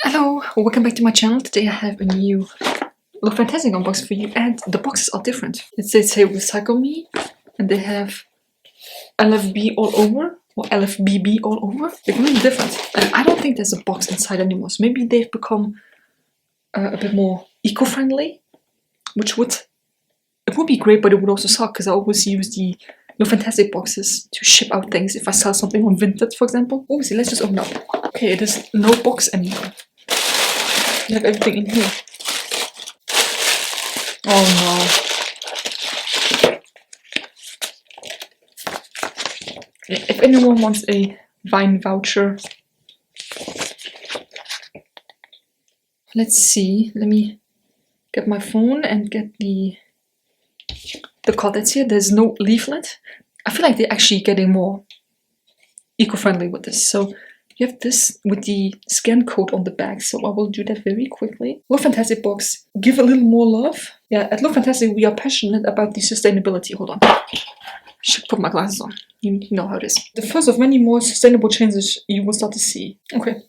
Hello, welcome back to my channel. Today I have a new LookFantastic unboxing for you, and the boxes are different. It says here Recycle Me, and they have LFB all over, or LFBB all over. They're really different, and I don't think there's a box inside anymore, so maybe they've become a bit more eco-friendly, which would be great, but it would also suck, because I always use the LookFantastic boxes to ship out things if I sell something on Vinted, for example. Oh, see, let's just open up. Okay, it is no box anymore. You have everything in here. Oh no. If anyone wants a Vine voucher, let's see. Let me get my phone and get the card that's here. There's no leaflet. I feel like they're actually getting more eco-friendly with this. So you have this with the scan code on the back, so I will do that very quickly. LookFantastic box, give a little more love. Yeah, at LookFantastic we are passionate about the sustainability. Hold on. I should put my glasses on. You know how it is. The first of many more sustainable changes you will start to see. Okay.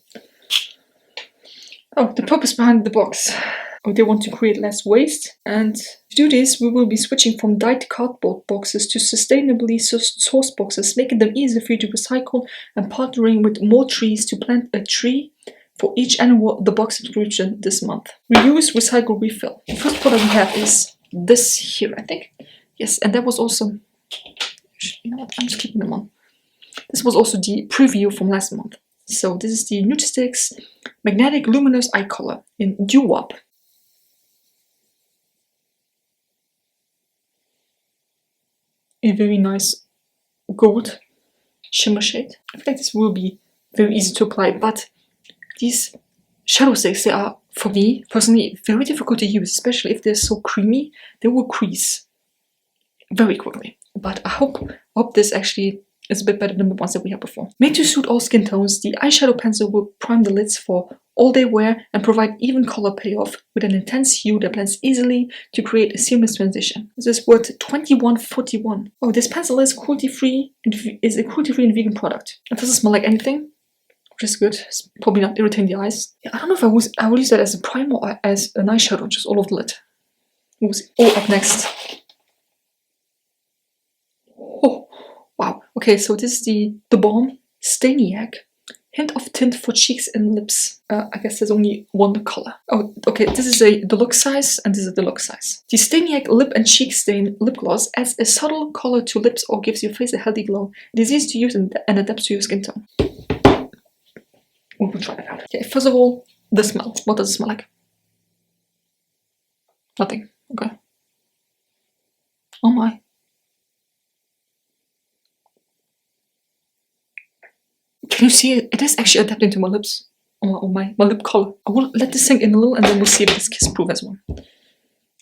Oh, the purpose behind the box. Oh, they want to create less waste, and to do this we will be switching from dyed cardboard boxes to sustainably sourced boxes, making them easier for you to recycle, and partnering with more trees to plant a tree for each annual the box subscription this month. Reuse, recycle, refill. The first product we have is this here, I think. Yes, and that was also, you know what, I'm just keeping them on. This was also the preview from last month. So this is the Nutristicks Magnetic Luminous Eye Color in Doo-Wop. A very nice gold shimmer shade. I feel like this will be very easy to apply, but these shadow sticks, they are, for me personally, very difficult to use, especially if they're so creamy. They will crease very quickly. But I hope this actually is a bit better than the ones that we had before. Made to suit all skin tones, the eyeshadow pencil will prime the lids for all-day wear and provide even color payoff with an intense hue that blends easily to create a seamless transition. This is worth $21.41. Oh, this pencil is cruelty-free and is a cruelty-free and vegan product. It doesn't smell like anything, which is good. It's probably not irritating the eyes. Yeah, I don't know if I would use that as a primer or as an eyeshadow, just all over the lid. We'll see. Oh, up next. Oh, wow. Okay, so this is the Balm Staniac. Hint of tint for cheeks and lips. I guess there's only one color. Oh, okay, this is a deluxe size and this is a deluxe size. The Staniac Lip and Cheek Stain Lip Gloss adds a subtle color to lips or gives your face a healthy glow. It is easy to use and adapts to your skin tone. We'll try it out. Okay, first of all, the smell. What does it smell like? Nothing. Okay. Oh my. Can you see it? It is actually adapting to my lips. Oh my lip color. I will let this sink in a little and then we'll see if it's kiss proof as well.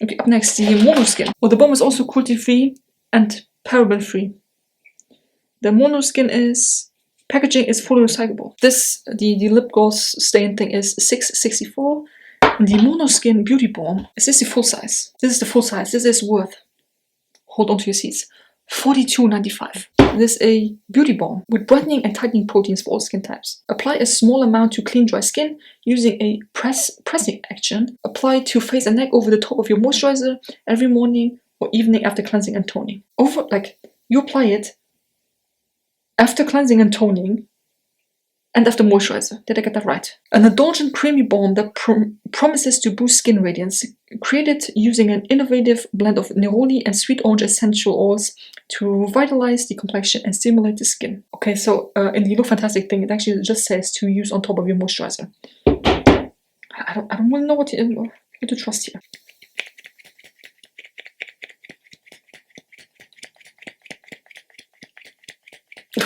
Okay, up next, the Mono Skin. Well, the balm is also cruelty free and paraben free. The Mono Skin packaging is fully recyclable. This, the lip gloss stain thing is $6.64. And the Mono Skin Beauty Balm, is this the full size? This is the full size. This is worth, hold on to your seats, $42.95. This is a beauty balm with brightening and tightening proteins for all skin types. Apply a small amount to clean dry skin using a pressing action. Apply to face and neck over the top of your moisturizer every morning or evening after cleansing and toning. You apply it after cleansing and toning and after moisturizer. Did I get that right? An indulgent creamy balm that promises to boost skin radiance, created using an innovative blend of neroli and sweet orange essential oils to revitalize the complexion and stimulate the skin. Okay, so in the LookFantastic thing, it actually just says to use on top of your moisturizer. I don't really know what to trust here.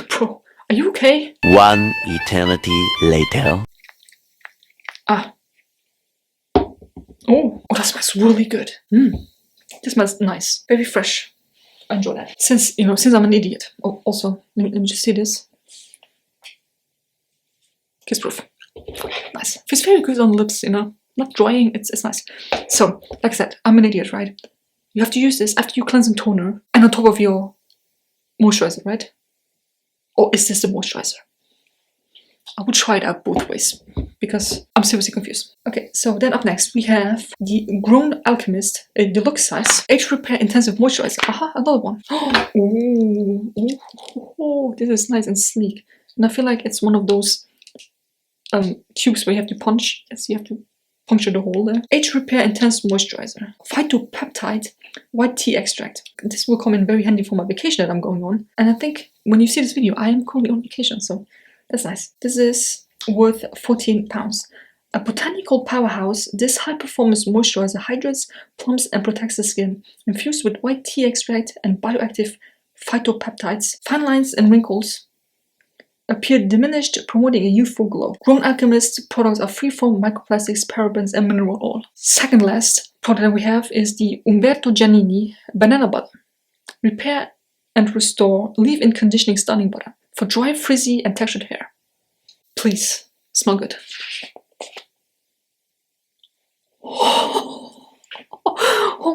Bro, are you okay? One eternity later. Ah. Oh, that smells really good. This smells nice, very fresh. I enjoy that. Since I'm an idiot. Oh, also, let me just see this. Kiss proof. Nice. Feels very good on the lips, not drying. It's nice. So, like I said, I'm an idiot, right? You have to use this after you cleanse and toner and on top of your moisturizer, right? Or is this the moisturizer? I will try it out both ways because I'm seriously confused. Okay, so then up next we have the Grown Alchemist deluxe size age repair intensive moisturizer. Aha, another one. Oh, this is nice and sleek. And I feel like it's one of those tubes where you have to punch. Yes, you have to puncture the hole there. Age repair intense moisturizer. Phytopeptide white tea extract. This will come in very handy for my vacation that I'm going on. And I think when you see this video, I am currently on vacation, so that's nice. This is worth £14. A botanical powerhouse, this high-performance moisturizer hydrates, plumps, and protects the skin. Infused with white tea extract and bioactive phytopeptides, fine lines and wrinkles appear diminished, promoting a youthful glow. Grown Alchemist products are free from microplastics, parabens, and mineral oil. Second last product that we have is the Umberto Giannini Banana Butter. Repair and restore leave-in conditioning stunning butter for dry, frizzy, and textured hair. Please, smell good. Oh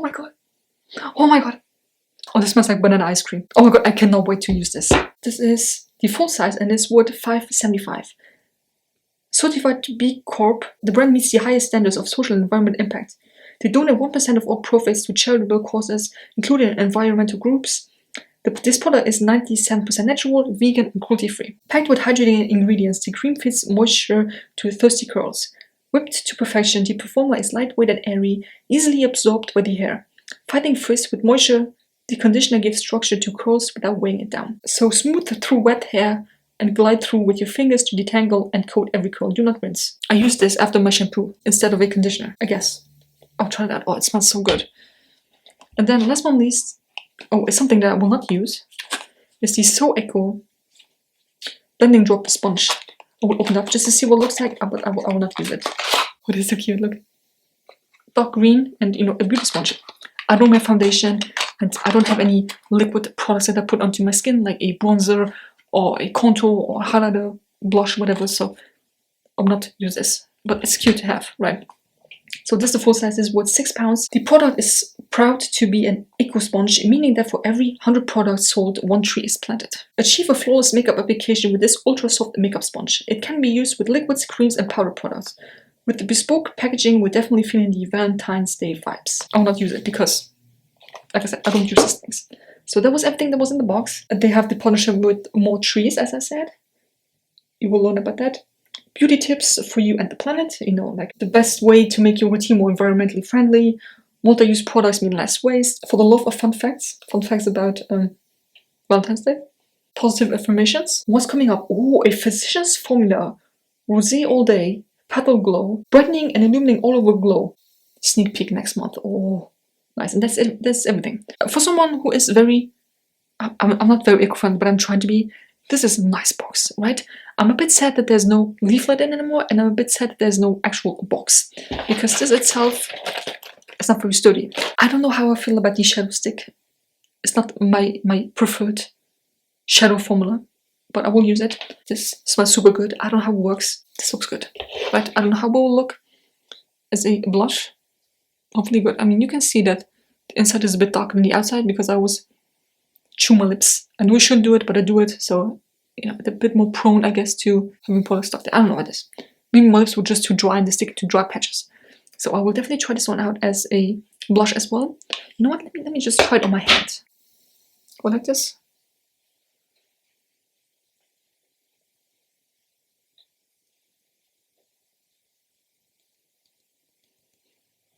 my god. Oh my god. Oh, this smells like banana ice cream. Oh my god, I cannot wait to use this. This is the full size and it's worth $5.75. Certified B Corp, the brand meets the highest standards of social and environment impact. They donate 1% of all profits to charitable causes, including environmental groups. This product is 97% natural, vegan, and cruelty-free. Packed with hydrating ingredients, the cream fits moisture to thirsty curls. Whipped to perfection, the formula is lightweight and airy, easily absorbed by the hair. Fighting frizz with moisture, the conditioner gives structure to curls without weighing it down. So smooth through wet hair and glide through with your fingers to detangle and coat every curl. Do not rinse. I use this after my shampoo instead of a conditioner, I guess. I'll try that. Oh, it smells so good. And then last but not least, oh, it's something that I will not use. It's the So Eco blending drop sponge. I will open it up just to see what it looks like, but I will not use it. Oh, this is so cute, look. Dark green and, a beauty sponge. I don't have foundation and I don't have any liquid products that I put onto my skin, like a bronzer or a contour or highlighter, blush, whatever, so I will not use this. But it's cute to have, right? So this, the full size, is worth £6. The product is proud to be an eco sponge, meaning that for every 100 products sold, 1 tree is planted. Achieve a flawless makeup application with this ultra soft makeup sponge. It can be used with liquids, creams, and powder products. With the bespoke packaging, we're definitely feeling the Valentine's Day vibes. I will not use it because, like I said, I don't use these things. So that was everything that was in the box. They have the partnership with More Trees, as I said. You will learn about that. Beauty tips for you and the planet, like the best way to make your routine more environmentally friendly. Multi-use products mean less waste. For the love of fun facts about Valentine's Day. Positive affirmations. What's coming up? Oh, a physician's formula. Rosé all day, petal glow, brightening and illuminating all over glow. Sneak peek next month. Oh, nice. And that's it. That's everything. For someone who is I'm not very eco-friendly, but I'm trying to be. This is a nice box, right? I'm a bit sad that there's no leaflet in anymore, and I'm a bit sad that there's no actual box, because this itself is not very sturdy. I don't know how I feel about the shadow stick. It's not my preferred shadow formula, but I will use it. This smells super good. I don't know how it works. This looks good, right? I don't know how it will look as a blush. Hopefully good. I mean, you can see that the inside is a bit darker than the outside because I always chew my lips. I know I shouldn't do it, but I do it, so it's a bit more prone, I guess, to having product stuck there. I don't know what it is. Maybe my lips were just too dry and they stick to dry patches. So I will definitely try this one out as a blush as well. You know what? Let me just try it on my hand. Go like this.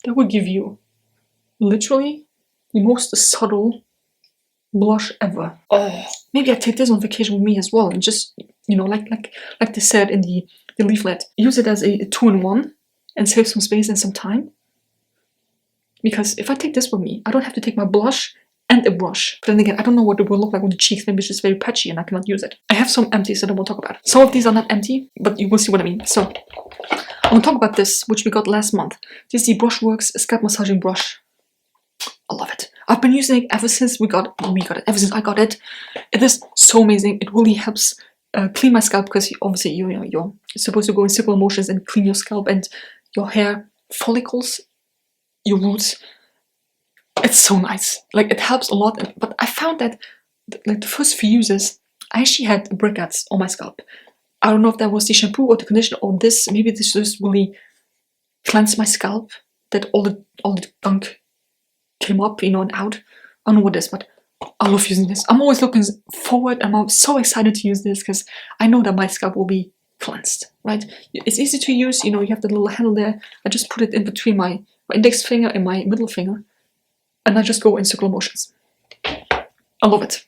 That will give you literally the most subtle blush ever. Oh, maybe I take this on vacation with me as well, and just like they said in the leaflet, use it as a 2-in-1 and save some space and some time. Because if I take this with me, I don't have to take my blush and a brush. But then again, I don't know what it will look like on the cheeks. Maybe it's just very patchy and I cannot use it. I have some empties that I won't talk about. Some of these are not empty, but you will see what I mean. So I want to talk about this, which we got last month. This is the Brushworks Scalp Massaging Brush. I love it. I've been using it ever since ever since I got it. It is so amazing. It really helps clean my scalp, because obviously you're supposed to go in circular motions and clean your scalp and your hair follicles, your roots. It's so nice. Like, it helps a lot. But I found that like the first few uses, I actually had breakouts on my scalp. I don't know if that was the shampoo or the conditioner or this. Maybe this just really cleansed my scalp. That all the gunk came up, you know, and out. I don't know what it is, but I love using this. I'm always looking forward. I'm so excited to use this because I know that my scalp will be cleansed, right? It's easy to use. You know, you have the little handle there. I just put it in between my index finger and my middle finger, and I just go in circular motions. I love it.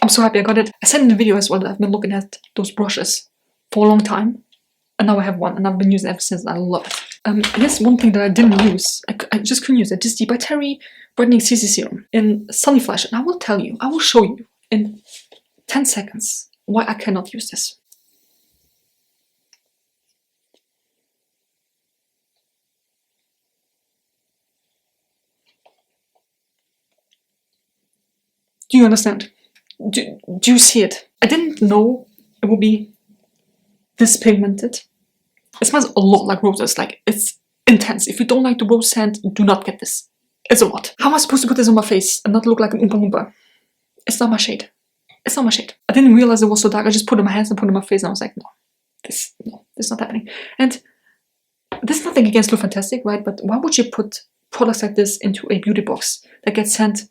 I'm so happy I got it. I said in the video as well that I've been looking at those brushes for a long time, and now I have one, and I've been using it ever since. I love it. Here's one thing that I didn't use. I just couldn't use it. This is the By Terry Brightening CC Serum in Sunny Flash, and I will tell you, I will show you in 10 seconds why I cannot use this. Do you understand? Do you see it? I didn't know it would be this pigmented. It smells a lot like roses, like it's intense. If you don't like the rose scent, do not get this. It's a lot. How am I supposed to put this on my face and not look like an Oompa Loompa? It's not my shade. It's not my shade. I didn't realize it was so dark. I just put it in my hands and put it in my face, and I was like, no, this is not happening. And there's nothing against LookFantastic, right? But why would you put products like this into a beauty box that gets sent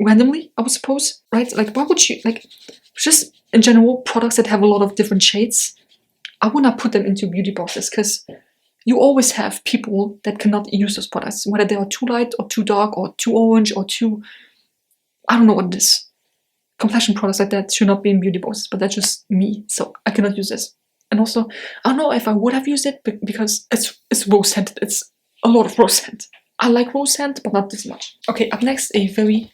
randomly, I would suppose, right? Like, why would you, like, just in general, products that have a lot of different shades, I would not put them into beauty boxes because you always have people that cannot use those products, whether they are too light or too dark or too orange or too, I don't know what it is. Complexion products like that should not be in beauty boxes, but that's just me, so I cannot use this. And also, I don't know if I would have used it because it's rose scented. It's a lot of rose scent. I like rose scent, but not this much. Okay, up next, a very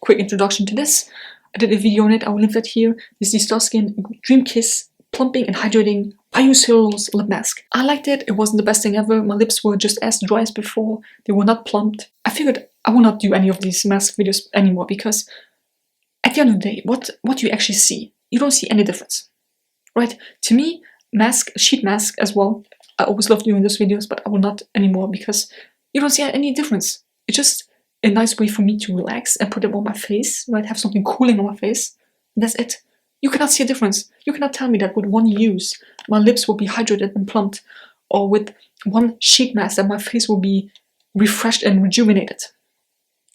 quick introduction to this. I did a video on it. I will link that here. This is the Starskin Dream Kiss Plumping and Hydrating Biocellulose Lip Mask. I liked it. It wasn't the best thing ever. My lips were just as dry as before. They were not plumped. I figured I will not do any of these mask videos anymore because at the end of the day, what do you actually see? You don't see any difference, right? To me, sheet mask as well. I always love doing those videos, but I will not anymore because you don't see any difference. It's just a nice way for me to relax and put them on my face, right? Have something cooling on my face. And that's it. You cannot see a difference. You cannot tell me that with one use, my lips will be hydrated and plumped, or with one sheet mask that my face will be refreshed and rejuvenated.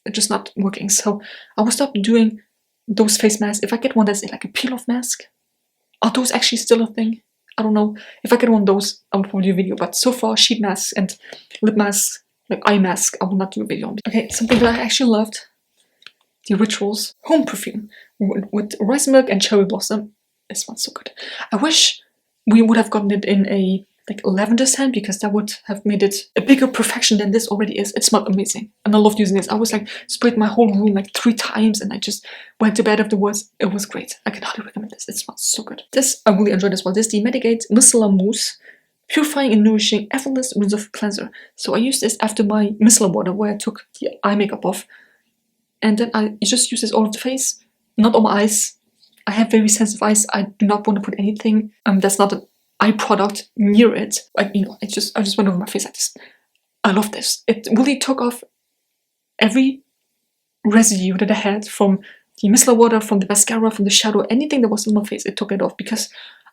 It's just not working. So I will stop doing those face masks. If I get one that's like a peel-off mask, are those actually still a thing? I don't know. If I get one of those, I will probably do a video. But so far, sheet masks and lip masks, like eye mask, I will not do a video on. Okay, something that I actually loved. The Rituals home perfume with rice milk and cherry blossom. It smells so good. I wish we would have gotten it in a like lavender scent because that would have made it a bigger perfection than this already is. It smelled amazing and I loved using this. I was like sprayed my whole room like 3 times and I just went to bed afterwards. It was great. I can highly recommend this. It smells so good. This I really enjoyed as well. This is the Medigate Micellar Mousse Purifying and Nourishing Effortless Rinse-Off Cleanser. So I used this after my micellar water where I took the eye makeup off. And then I just use this all over the face, not on my eyes. I have very sensitive eyes. I do not want to put anything that's not an eye product near it. I just went over my face. I love this. It really took off every residue that I had from the micellar water, from the mascara, from the shadow, anything that was on my face. It took it off because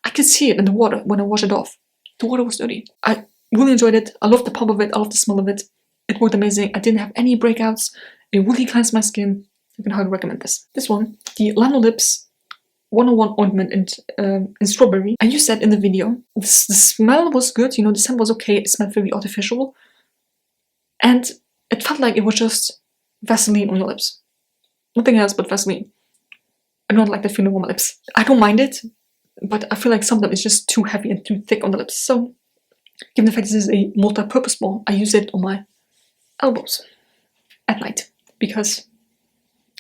I could see it in the water when I washed it off. The water was dirty. I really enjoyed it. I love the pump of it. I love the smell of it. It worked amazing. I didn't have any breakouts. It really cleansed my skin. I can highly recommend this. This one, the Lanolips 101 ointment in strawberry. I used that in the video. The smell was good. You know, the scent was okay. It smelled very artificial. And it felt like it was just Vaseline on your lips. Nothing else but Vaseline. I don't like that feeling on my lips. I don't mind it, but I feel like sometimes it's just too heavy and too thick on the lips. So, given the fact this is a multi-purpose ball, I use it on my elbows at night. Because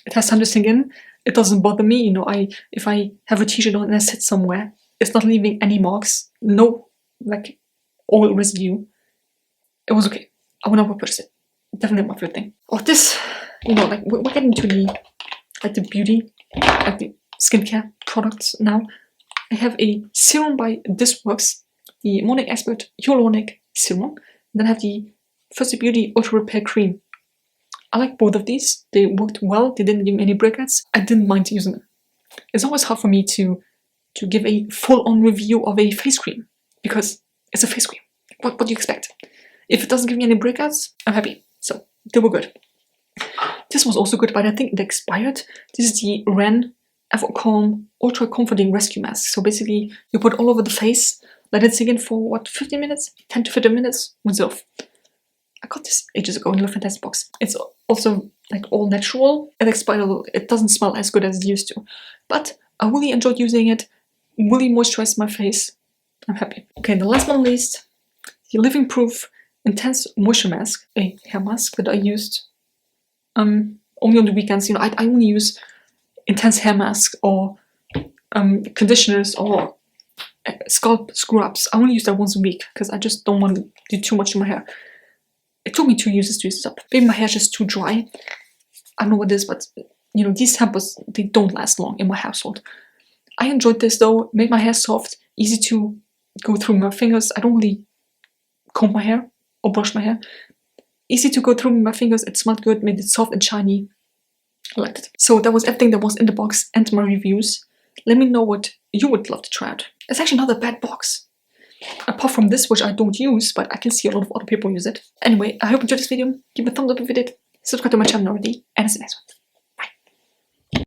it has time to sink in. It doesn't bother me, you know. If I have a t-shirt on and I sit somewhere, it's not leaving any marks, no like oil residue. It was okay. I will not repurchase it. Definitely my favorite thing. Oh, this, you know, like we're getting to the beauty, like the skincare products now. I have a serum by This Works, the Morning Expert Hyaluronic Serum. Then I have the First Beauty Ultra Repair Cream. I like both of these. They worked well. They didn't give me any breakouts. I didn't mind using them. It's always hard for me to to give a full-on review of a face cream, because it's a face cream. What do you expect? If it doesn't give me any breakouts, I'm happy. So they were good. This was also good, but I think it expired. This is the Ren Calm Ultra Comforting Rescue Mask. So basically, you put all over the face, let it sink in for what, 15 minutes? 10 to 15 minutes, rinse it off. I got this ages ago in the LookFantastic box. It's also like all natural. It expired a little. It doesn't smell as good as it used to, but I really enjoyed using it. Really moisturized my face. I'm happy. Okay, and the last but not least, the Living Proof Intense Moisture Mask, a hair mask that I used only on the weekends. You know, I only use intense hair masks or conditioners or scalp scrubs. I only use that once a week because I just don't want to do too much to my hair. It took me 2 uses to use this up. Maybe my hair's just too dry. I don't know what it is, but you know, these samples, they don't last long in my household. I enjoyed this though. Made my hair soft, easy to go through my fingers. I don't really comb my hair or brush my hair. Easy to go through my fingers. It smelled good, made it soft and shiny. I liked it. So that was everything that was in the box and my reviews. Let me know what you would love to try out. It's actually not a bad box. Apart from this, which I don't use, but I can see a lot of other people use it. Anyway, I hope you enjoyed this video. Give me a thumbs up if you did. Subscribe to my channel already, and see you next one.